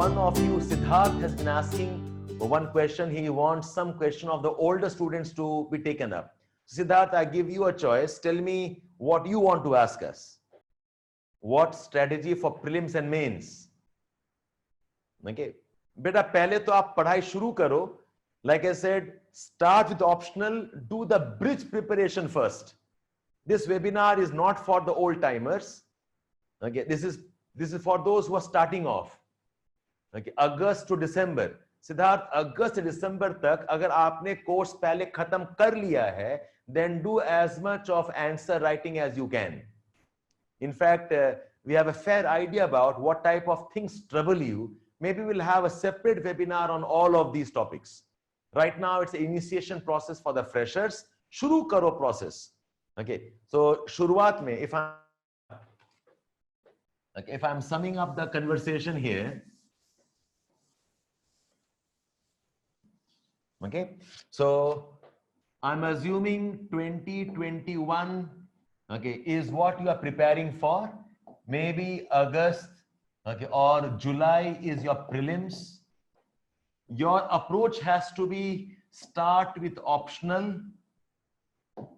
one of you, Siddharth, has been asking one question. He wants some question of the older students to be taken up. Siddharth, I give you a choice. Tell me what you want to ask us. What strategy for prelims and mains? Okay. Beta, pehle to aap padhai shuru karo. Like I said, start with optional. Do the bridge preparation first. This webinar is not for the old timers. Okay. This is for those who are starting off. Okay. August to December. Siddharth अगस्त दिसंबर तक अगर आपने course पहले खत्म कर लिया है, then do as much of answer writing as you can. In fact, we have a fair idea about what type of things trouble you. Maybe we'll have a separate webinar on all of these topics. Right now, it's an initiation process for the freshers. Shuru karo process. Okay. So, shuruat mein, if I'm summing up the conversation here. Okay, so I'm assuming 2021, okay, is what you are preparing for. Maybe August, okay, or July is your prelims. Your approach has to be start with optional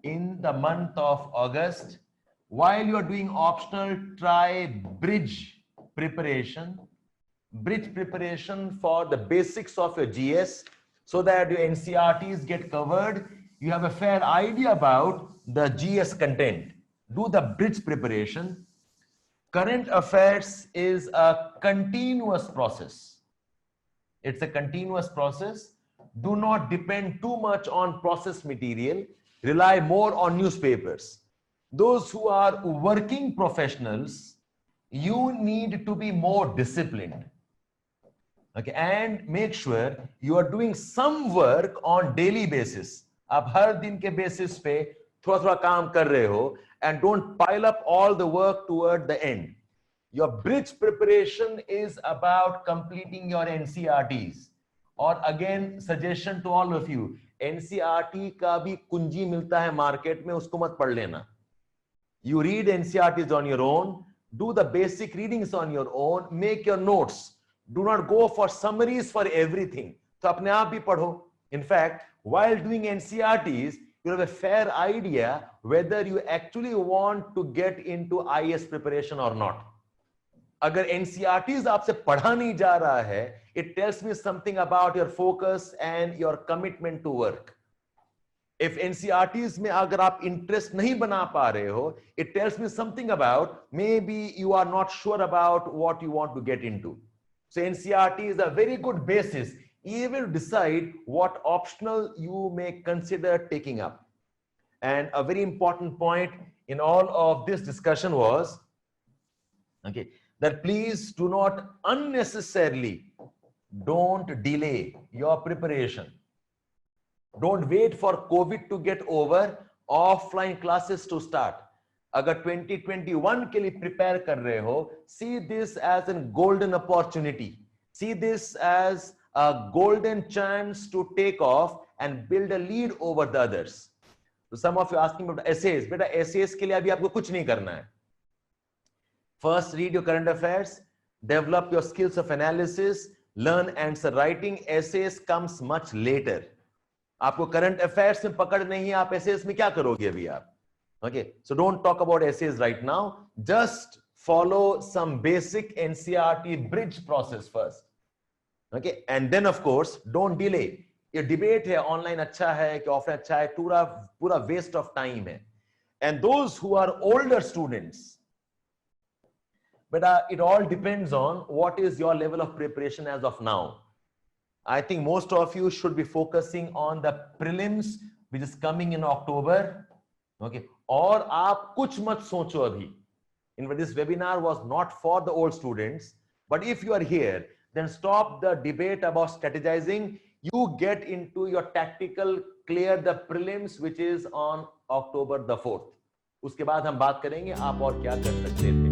in the month of August. While you are doing optional, try bridge preparation for the basics of your GS, so that your NCRTs get covered. You have a fair idea about the GS content. Do the bridge preparation. Current affairs is a continuous process. It's a continuous process. Do not depend too much on process material. Rely more on newspapers. Those who are working professionals, you need to be more disciplined. Okay, and make sure you are doing some work on daily basis. आप हर दिन के basis पे थोड़ा-थोड़ा काम कर रहे हो, and don't pile up all the work toward the end. Your bridge preparation is about completing your NCRTs. और again, suggestion to all of you, NCRT का भी कुंजी मिलता है market में, उसको मत पढ़ लेना. You read NCRTs on your own, do the basic readings on your own, make your notes. Do not go for summaries for everything. So apne aap bhi padho. In fact, while doing NCRTs, you have a fair idea whether you actually want to get into IS preparation or not. Agar NCRTs aapse padha nahi ja raha hai, it tells me something about your focus and your commitment to work. If NCRTs mein agar aap interest nahi bana pa rahe ho, it tells me something about maybe you are not sure about what you want to get into. So NCRT is a very good basis. You will decide what optional you may consider taking up. And a very important point in all of this discussion was, okay, that please do not unnecessarily, don't delay your preparation. Don't wait for COVID to get over, offline classes to start. अगर 2021 के लिए prepare कर रहे हो, see this as a golden opportunity. See this as a golden chance to take off and build a lead over the others. So some of you asking about essays. बेटा essays के लिए अभी आपको कुछ नहीं करना है. First, read your current affairs, develop your skills of analysis, learn answer writing. Essays comes much later. आपको current affairs में पकड़ नहीं है, आप essays में क्या करोगे अभी आप? Okay, so don't talk about essays right now. Just follow some basic NCRT bridge process first. Okay, and then of course, don't delay. ये debate है online अच्छा है कि offline अच्छा है, पूरा waste of time है. And those who are older students, but it all depends on what is your level of preparation as of now. I think most of you should be focusing on the prelims, which is coming in October. Okay, और आप कुछ मत सोचो अभी. In this webinar was not for the old students, but if you are here, then stop the debate about strategizing. You get into your tactical, clear the prelims, which is on October the 4th. उसके बाद हम बात करेंगे आप और क्या कर सकते हैं.